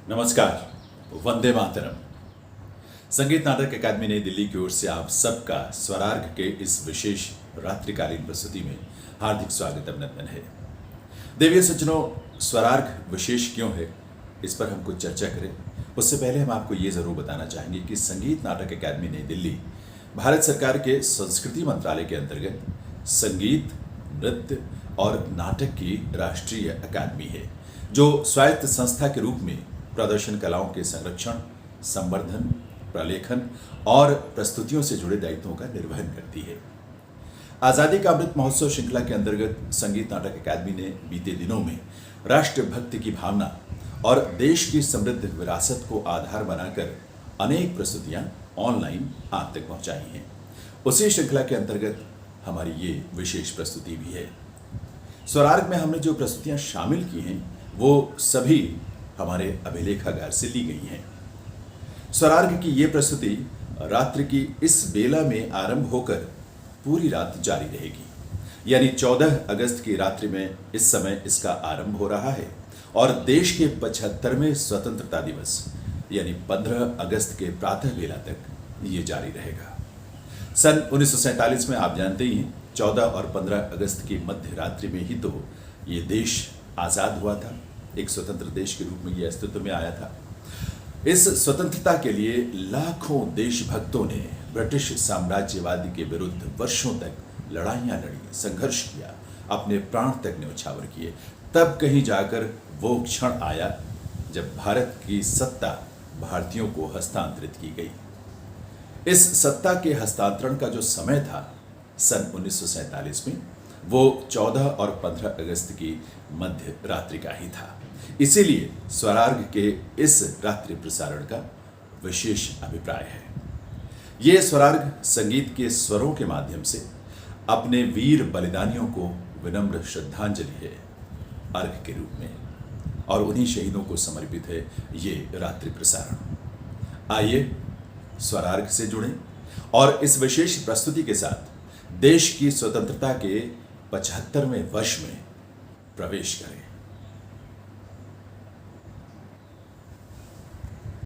नमस्कार। वंदे मातरम। संगीत नाटक अकादमी नई दिल्ली की ओर से आप सबका स्वरार्घ के इस विशेष रात्रिकालीन प्रस्तुति में हार्दिक स्वागत अभिनंदन है। देवीय सज्जनों, स्वरार्घ विशेष क्यों है, इस पर हम कुछ चर्चा करें। उससे पहले हम आपको ये जरूर बताना चाहेंगे कि संगीत नाटक अकादमी नई दिल्ली भारत सरकार के संस्कृति मंत्रालय के अंतर्गत संगीत, नृत्य और नाटक की राष्ट्रीय अकादमी है, जो स्वायत्त संस्था के रूप में प्रदर्शन कलाओं के संरक्षण, संवर्धन, प्रलेखन और प्रस्तुतियों से जुड़े दायित्वों का निर्वहन करती है। आजादी का अमृत महोत्सव श्रृंखला के अंतर्गत संगीत नाटक अकादमी ने बीते दिनों में राष्ट्रभक्ति की भावना और देश की समृद्ध विरासत को आधार बनाकर अनेक प्रस्तुतियां ऑनलाइन आप तक पहुंचाई हैं। उसी श्रृंखला के अंतर्गत हमारी ये विशेष प्रस्तुति भी है। स्वरार्घ में हमने जो प्रस्तुतियां शामिल की हैं वो सभी हमारे अभिलेखागार से ली गई हैं। स्वरार्घ की ये प्रस्तुति रात्रि की इस बेला में आरंभ होकर पूरी रात जारी रहेगी, यानी 14 अगस्त की रात्रि में इस समय इसका आरंभ हो रहा है और देश के 75वें स्वतंत्रता दिवस यानी 15 अगस्त के प्रातः बेला तक ये जारी रहेगा। सन 1947 में आप जानते ही हैं, 14 और 15 अगस्त की मध्य रात्रि में ही तो ये देश आज़ाद हुआ था। एक स्वतंत्र देश के रूप में ये अस्तित्व में आया था। इस स्वतंत्रता के लिए लाखों देशभक्तों ने ब्रिटिश साम्राज्यवादी के विरुद्ध वर्षों तक लड़ाइयाँ लड़ी, संघर्ष किया, अपने प्राण तक न्यौछावर किए। तब कहीं जाकर वो क्षण आया जब भारत की सत्ता भारतीयों को हस्तांतरित की गई। इस सत्ता के हस्तांतरण का जो समय था सन 1947 में, वो 14 और 15 अगस्त की मध्य रात्रि का ही था। इसीलिए स्वरार्घ के इस रात्रि प्रसारण का विशेष अभिप्राय है। ये स्वरार्घ संगीत के स्वरों के माध्यम से अपने वीर बलिदानियों को विनम्र श्रद्धांजलि है अर्घ के रूप में, और उन्हीं शहीदों को समर्पित है ये रात्रि प्रसारण। आइए स्वरार्घ से जुड़ें और इस विशेष प्रस्तुति के साथ देश की स्वतंत्रता के 75वें वर्ष में प्रवेश करें।